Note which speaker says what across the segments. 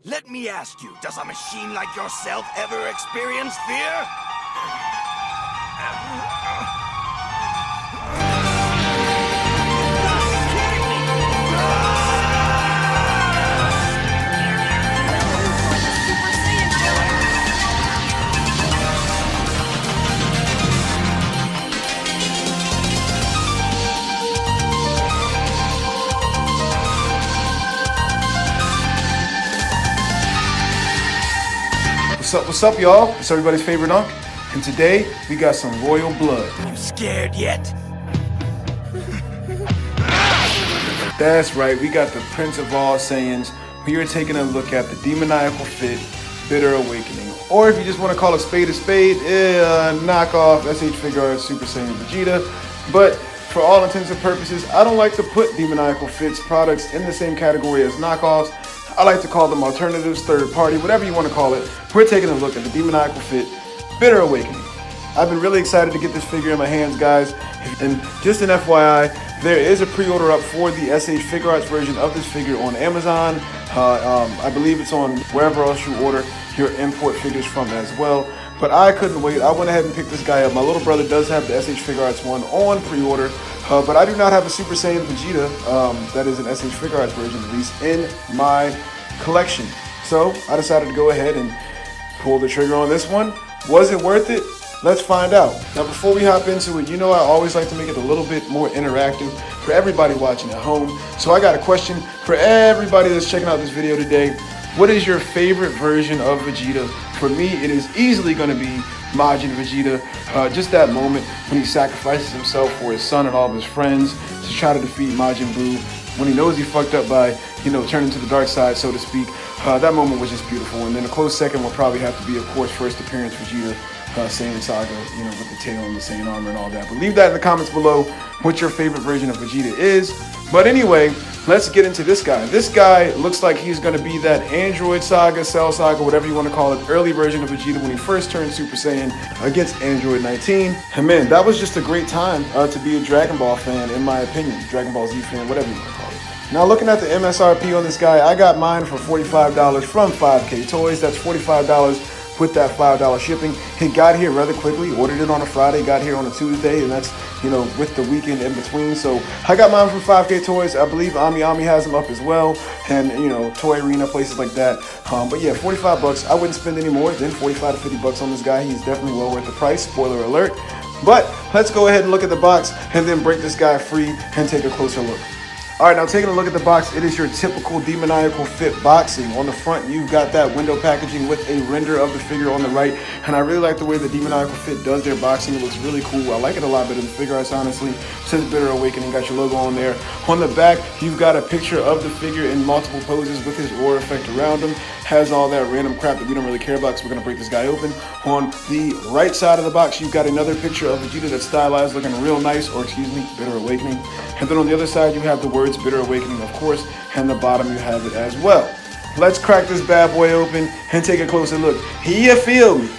Speaker 1: Let me ask you, does a machine like yourself ever experience fear?
Speaker 2: What's up, y'all? It's everybody's favorite Unk, and today we got some royal blood.
Speaker 1: You scared yet?
Speaker 2: That's right, we got the Prince of all Saiyans. We are taking a look at the Demoniacal Fit, Bitter Awakening. Or if you just want to call a spade, knockoff SH Figure Arts Super Saiyan Vegeta. But for all intents and purposes, I don't like to put Demoniacal Fit's products in the same category as knockoffs. I like to call them alternatives, third party, whatever you want to call it. We're taking a look at the Demoniacal Fit, Bitter Awakening. I've been really excited to get this figure in my hands, guys. And just an FYI, there is a pre-order up for the SH Figure Arts version of this figure on Amazon. I believe it's on wherever else you order your import figures from as well. But I couldn't wait. I went ahead and picked this guy up. My little brother does have the SH Figure Arts one on pre-order. But I do not have a Super Saiyan Vegeta, that is an SH Figure Arts version, at least in my collection. So I decided to go ahead and pull the trigger on this one. Was it worth it? Let's find out. Now before we hop into it, you know I always like to make it a little bit more interactive for everybody watching at home. So I got a question for everybody that's checking out this video today. What is your favorite version of Vegeta? For me, it is easily going to be Majin Vegeta. Just that moment when he sacrifices himself for his son and all of his friends to try to defeat Majin Buu. When he knows he fucked up by, turning to the dark side, so to speak. That moment was just beautiful. And then a close second will probably have to be, of course, first appearance Vegeta, Saiyan Saga, with the tail and the Saiyan armor and all that. But leave that in the comments below what your favorite version of Vegeta is. But anyway, let's get into this guy. This guy looks like he's going to be that Android Saga, Cell Saga, whatever you want to call it, early version of Vegeta when he first turned Super Saiyan against Android 19. And man, that was just a great time to be a Dragon Ball fan, in my opinion. Dragon Ball Z fan, whatever you want to call it. Now looking at the MSRP on this guy, I got mine for $45 from 5K Toys. That's $45 with that $5 shipping. It got here rather quickly. Ordered it on a Friday, got here on a Tuesday, and that's, with the weekend in between. So I got mine from 5K Toys. I believe Ami has them up as well, and Toy Arena, places like that. But yeah, 45 bucks. I wouldn't spend any more than 45 to 50 bucks on this guy. He's definitely well worth the price. Spoiler alert. But let's go ahead and look at the box and then break this guy free and take a closer look. All right, now taking a look at the box, it is your typical Demoniacal Fit boxing. On the front, you've got that window packaging with a render of the figure on the right, and I really like the way the Demoniacal Fit does their boxing. It looks really cool. I like it a lot better than Figure Arts, honestly. It says Bitter Awakening, got your logo on there. On the back, you've got a picture of the figure in multiple poses with his aura effect around him. Has all that random crap that we don't really care about, so we're gonna break this guy open. On the right side of the box, you've got another picture of Vegeta that's stylized, looking real nice, or excuse me, Bitter Awakening. And then on the other side, you have the words Bitter Awakening, of course, and the bottom you have it as well. Let's crack this bad boy open and take a closer look. You feel me?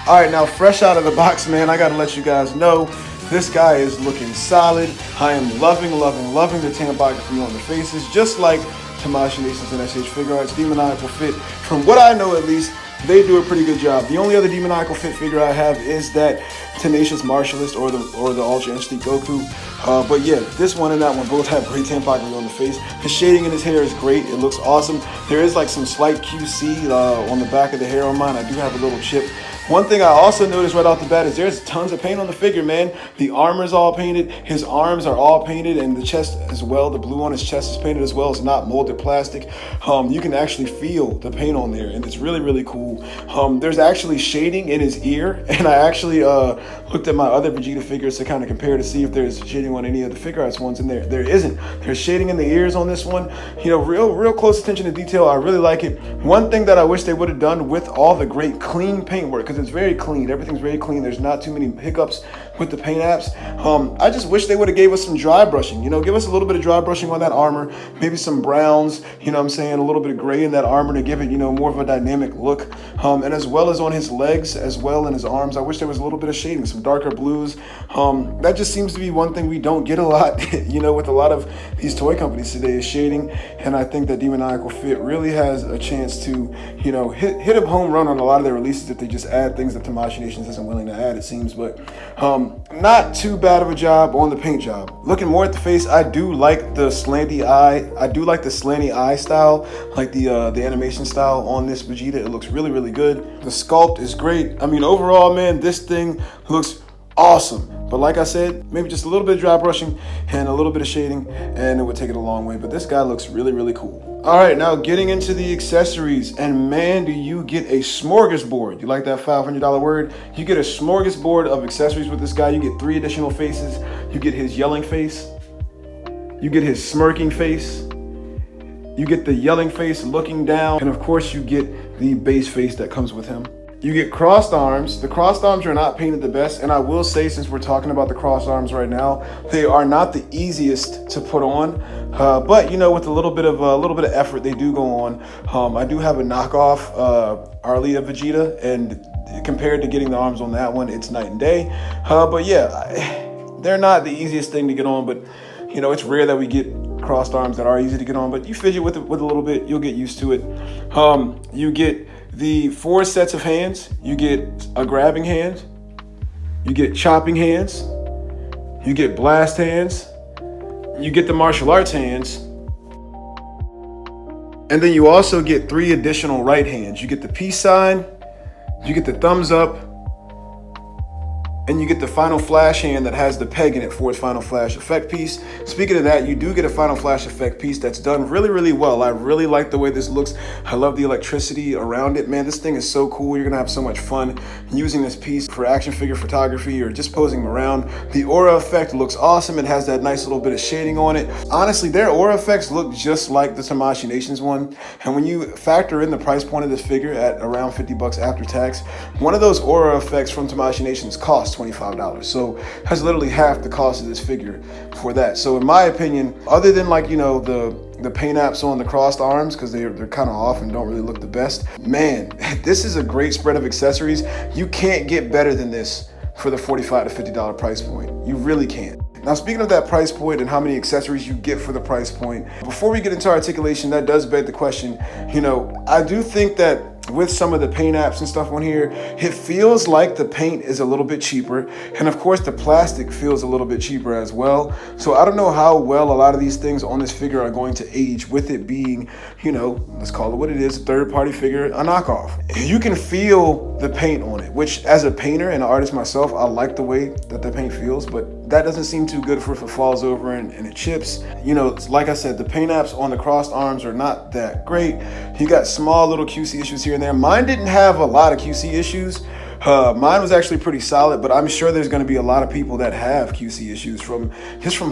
Speaker 2: All right, now fresh out of the box, man, I gotta let you guys know, this guy is looking solid. I am loving the tampography on the faces, just like Tamashii and SH Figure Arts. Demoniacal Fit, from what I know at least, they do a pretty good job. The only other Demoniacal Fit figure I have is that Tenacious Martialist or the Ultra Instinct Goku. But yeah, this one and that one both have great tampography on the face. The shading in his hair is great. It looks awesome. There is like some slight QC on the back of the hair on mine. I do have a little chip. One thing I also noticed right off the bat is there's tons of paint on the figure, man. The armor's all painted, his arms are all painted, and the chest as well. The blue on his chest is painted as well. It's not molded plastic. You can actually feel the paint on there, and it's really cool. There's actually shading in his ear, and I actually looked at my other Vegeta figures to kind of compare to see if there's shading on any of the Figure Arts ones, and there isn't. There's shading in the ears on this one. Real close attention to detail. I really like it. One thing that I wish they would have done with all the great clean paint work, because it's very clean. Everything's very clean. There's not too many hiccups, with the paint apps. I just wish they would have gave us some dry brushing, give us a little bit of dry brushing on that armor, maybe some browns, a little bit of gray in that armor to give it, more of a dynamic look. And as well as on his legs as well and his arms, I wish there was a little bit of shading, some darker blues. That just seems to be one thing we don't get a lot, with a lot of these toy companies today is shading. And I think that Demoniacal Fit really has a chance to, hit a home run on a lot of their releases if they just add things that Tamashii Nations isn't willing to add, it seems. But not too bad of a job on the paint job. Looking more at the face, I do like the slanty eye. I do like the slanty eye style, like the animation style on this Vegeta. It looks really, really good. The sculpt is great. I mean, overall, man, this thing looks awesome. But like I said, maybe just a little bit of dry brushing and a little bit of shading, and it would take it a long way. But this guy looks really, really cool. All right, now getting into the accessories, and man, do you get a smorgasbord. You like that $500 word? You get a smorgasbord of accessories with this guy. You get 3 additional faces. You get his yelling face. You get his smirking face. You get the yelling face looking down. And of course, you get the base face that comes with him. You get crossed arms. The crossed arms are not painted the best, and I will say, since we're talking about the crossed arms right now, they are not the easiest to put on. But with a little bit of effort, they do go on. I do have a knockoff Arlia Vegeta, and compared to getting the arms on that one, it's night and day. But yeah, they're not the easiest thing to get on. But it's rare that we get crossed arms that are easy to get on. But you fidget with it with a little bit, you'll get used to it. You get the 4 sets of hands. You get a grabbing hand, you get chopping hands, you get blast hands, you get the martial arts hands, and then you also get 3 additional right hands. You get the peace sign, you get the thumbs up, and you get the final flash hand that has the peg in it for its final flash effect piece. Speaking of that, you do get a final flash effect piece that's done really, really well. I really like the way this looks. I love the electricity around it. Man, this thing is so cool. You're gonna have so much fun using this piece for action figure photography or just posing them around. The aura effect looks awesome. It has that nice little bit of shading on it. Honestly, their aura effects look just like the Tamashii Nations one. And when you factor in the price point of this figure at around $50 after tax, one of those aura effects from Tamashii Nations costs $25. So has literally half the cost of this figure for that. So in my opinion, other than the paint apps on the crossed arms, because they're kind of off and don't really look the best, man, this is a great spread of accessories. You can't get better than this for the $45 to $50 price point. You really can't. Now, speaking of that price point and how many accessories you get for the price point, before we get into articulation, that does beg the question. I do think that with some of the paint apps and stuff on here, it feels like the paint is a little bit cheaper. And of course, the plastic feels a little bit cheaper as well. So I don't know how well a lot of these things on this figure are going to age with it being, let's call it what it is, a third-party figure, a knockoff. You can feel the paint on it, which as a painter and an artist myself, I like the way that the paint feels, but that doesn't seem too good for if it falls over and it chips. Like I said, the paint apps on the crossed arms are not that great. You got small little QC issues here and there. Mine didn't have a lot of QC issues. Mine was actually pretty solid, but I'm sure there's going to be a lot of people that have QC issues from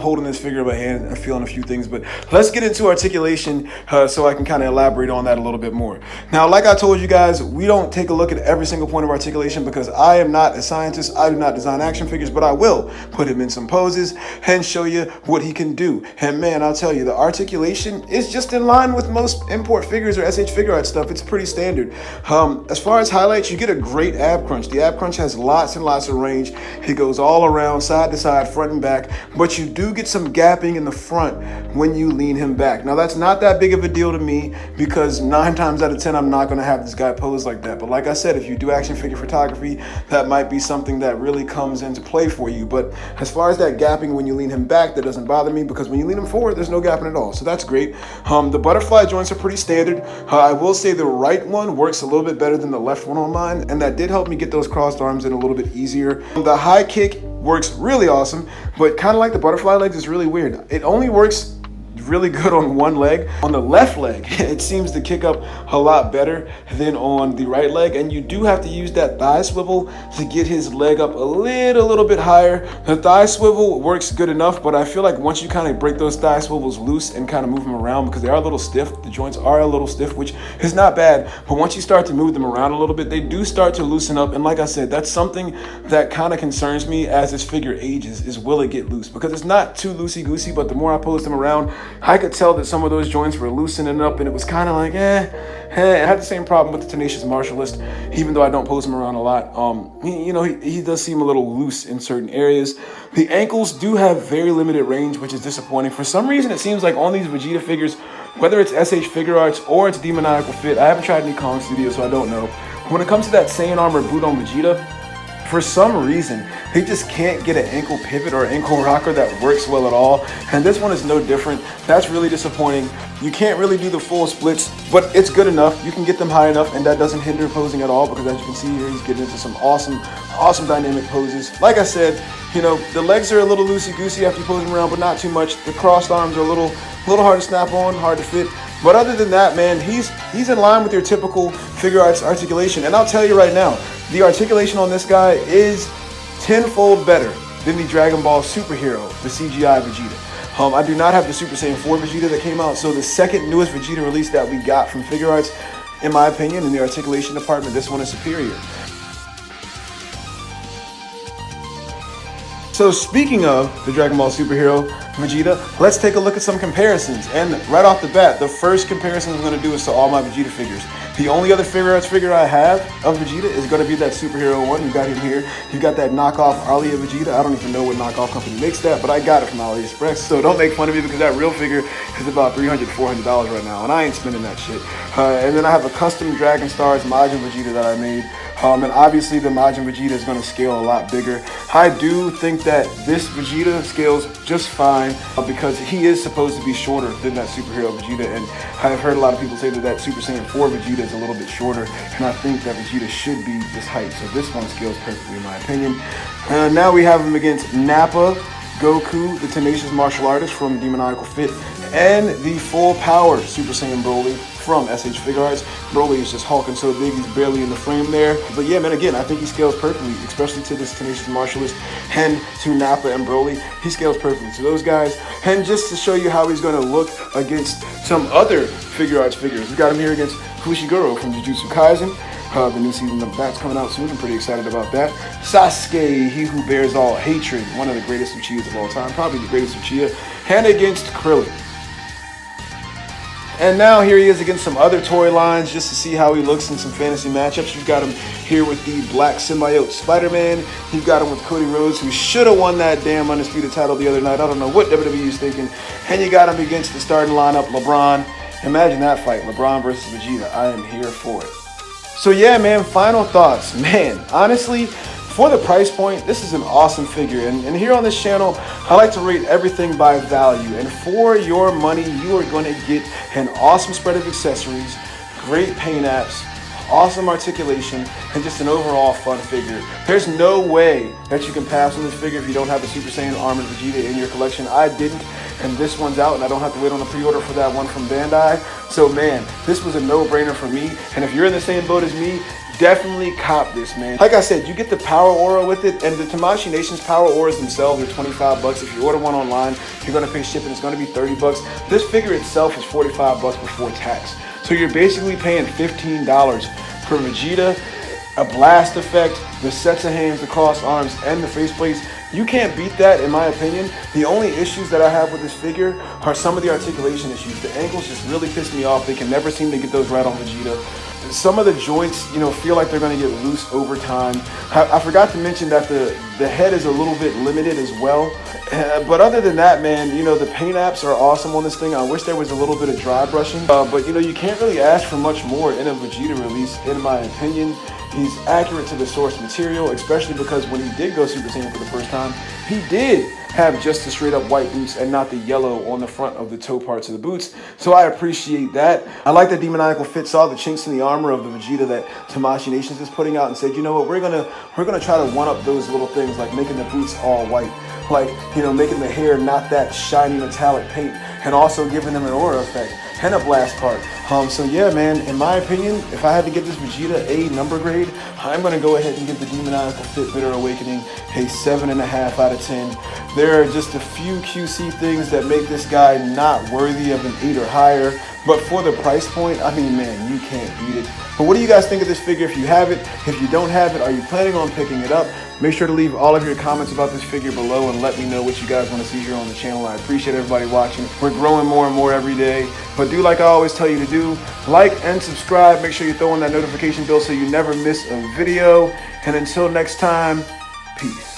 Speaker 2: holding this figure by hand and feeling a few things. But let's get into articulation so I can kind of elaborate on that a little bit more. Now, like I told you guys, we don't take a look at every single point of articulation because I am not a scientist. I do not design action figures, but I will put him in some poses and show you what he can do. And man, I'll tell you, the articulation is just in line with most import figures or SH figure art stuff. It's pretty standard. As far as highlights, you get a great ab crunch. The ab crunch has lots and lots of range. It goes all around, side to side, front and back, but you do get some gapping in the front when you lean him back. Now, that's not that big of a deal to me because 9 times out of 10, I'm not going to have this guy pose like that. But like I said, if you do action figure photography, that might be something that really comes into play for you. But as far as that gapping when you lean him back, that doesn't bother me because when you lean him forward, there's no gapping at all. So that's great. The butterfly joints are pretty standard. I will say the right one works a little bit better than the left one on mine, and that did help me get those crossed arms in a little bit easier. The high kick works really awesome, but kind of like the butterfly legs, is really weird. It only works really good on one leg. On the left leg, it seems to kick up a lot better than on the right leg, and you do have to use that thigh swivel to get his leg up a little bit higher. The thigh swivel works good enough, but I feel like once you kind of break those thigh swivels loose and kind of move them around, because they are a little stiff, the joints are a little stiff, which is not bad, but once you start to move them around a little bit, they do start to loosen up. And like I said, that's something that kind of concerns me as this figure ages, is will it get loose? Because it's not too loosey-goosey, but the more I posed them around, I could tell that some of those joints were loosening up, and it was kind of like, I had the same problem with the Tenacious Martialist, even though I don't pose him around a lot. He does seem a little loose in certain areas. The ankles do have very limited range, which is disappointing. For some reason, it seems like on these Vegeta figures, whether it's SH Figure Arts or it's Demoniacal Fit, I haven't tried any Kong Studio, so I don't know. When it comes to that Saiyan Armor boot on Vegeta, for some reason, they just can't get an ankle pivot or ankle rocker that works well at all. And this one is no different. That's really disappointing. You can't really do the full splits, but it's good enough. You can get them high enough, and that doesn't hinder posing at all, because as you can see here, he's getting into some awesome dynamic poses. Like I said, the legs are a little loosey-goosey after you pose them around, but not too much. The crossed arms are a little hard to snap on, hard to fit. But other than that, man, he's in line with your typical Figure Arts articulation. And I'll tell you right now, the articulation on this guy is tenfold better than the Dragon Ball Superhero, the CGI Vegeta. I do not have the Super Saiyan 4 Vegeta that came out, so the second newest Vegeta release that we got from Figure Arts, in my opinion, in the articulation department, this one is superior. So speaking of the Dragon Ball Superhero Vegeta, let's take a look at some comparisons. And right off the bat, the first comparison I'm going to do is to all my Vegeta figures. The only other Figure Arts figure I have of Vegeta is going to be that Superhero one. You got him here. You got that knockoff Alia Vegeta. I don't even know what knockoff company makes that, but I got it from AliExpress. So don't make fun of me, because that real figure is about $300, $400 right now, and I ain't spending that shit. And then I have a custom Dragon Stars Majin Vegeta that I made. And obviously the Majin Vegeta is going to scale a lot bigger. I do think that this Vegeta scales just fine, because he is supposed to be shorter than that Superhero Vegeta, and I've heard a lot of people say that Super Saiyan 4 Vegeta is a little bit shorter, and I think that Vegeta should be this height, so this one scales perfectly in my opinion. Now we have him against Nappa, Goku, the Tenacious Martial Artist from Demoniacal Fit, and the full power Super Saiyan Broly from SH Figure Arts. Broly is just hulking so big, he's barely in the frame there. But yeah, man, again, I think he scales perfectly, especially to this Tenacious Martialist and to Nappa and Broly. He scales perfectly to those guys. And just to show you how he's going to look against some other Figure Arts figures, we got him here against Fushiguro from Jujutsu Kaisen. The new season of that's coming out soon. I'm pretty excited about that. Sasuke, he who bears all hatred, one of the greatest Uchihas of all time, probably the greatest Uchiha, and against Krillin. And now here he is against some other toy lines, just to see how he looks in some fantasy matchups. You've got him here with the Black Symbiote Spider-Man. You've got him with Cody Rhodes, who should have won that damn Undisputed title the other night. I don't know what WWE is thinking. And you got him against the starting lineup, LeBron. Imagine that fight, LeBron versus Vegeta. I am here for it. So yeah, man, final thoughts. Man, honestly, for the price point, this is an awesome figure. And here on this channel, I like to rate everything by value. And for your money, you are going to get an awesome spread of accessories, great paint apps, awesome articulation, and just an overall fun figure. There's no way that you can pass on this figure if you don't have a Super Saiyan Armored Vegeta in your collection. I didn't, and this one's out, and I don't have to wait on a pre-order for that one from Bandai. So man, this was a no-brainer for me. And if you're in the same boat as me, definitely cop this, man. Like I said, you get the power aura with it, and the Tamashii Nation's power auras themselves are $25. If you order one online, you're gonna pay shipping, it's gonna be $30. This figure itself is $45 before tax. So you're basically paying $15 for Vegeta, a blast effect, the sets of hands, the crossed arms, and the faceplates. You can't beat that, in my opinion. The only issues that I have with this figure are some of the articulation issues. The ankles just really piss me off. They can never seem to get those right on Vegeta. Some of the joints, feel like they're going to get loose over time. I forgot to mention that the head is a little bit limited as well. But other than that, man, the paint apps are awesome on this thing. I wish there was a little bit of dry brushing. But, you can't really ask for much more in a Vegeta release, in my opinion. He's accurate to the source material, especially because when he did go Super Saiyan for the first time, he did have just the straight up white boots and not the yellow on the front of the toe parts of the boots. So I appreciate that. I like that Demoniacal Fit saw the chinks in the armor of the Vegeta that Tamashii Nations is putting out and said, you know what, we're gonna try to one up those little things, like making the boots all white, like, you know, making the hair not that shiny metallic paint, and also giving them an aura effect and a blast part. So yeah, man, in my opinion, if I had to give this Vegeta a number grade, I'm gonna go ahead and give the Demoniacal Fit Bitter Awakening a 7.5 out of 10. There are just a few QC things that make this guy not worthy of an 8 or higher, but for the price point, I mean, man, you can't beat it. But what do you guys think of this figure if you have it? If you don't have it, are you planning on picking it up? Make sure to leave all of your comments about this figure below and let me know what you guys want to see here on the channel. I appreciate everybody watching. We're growing more and more every day. But do like I always tell you to do, like and subscribe. Make sure you throw on that notification bell so you never miss a video. And until next time, peace.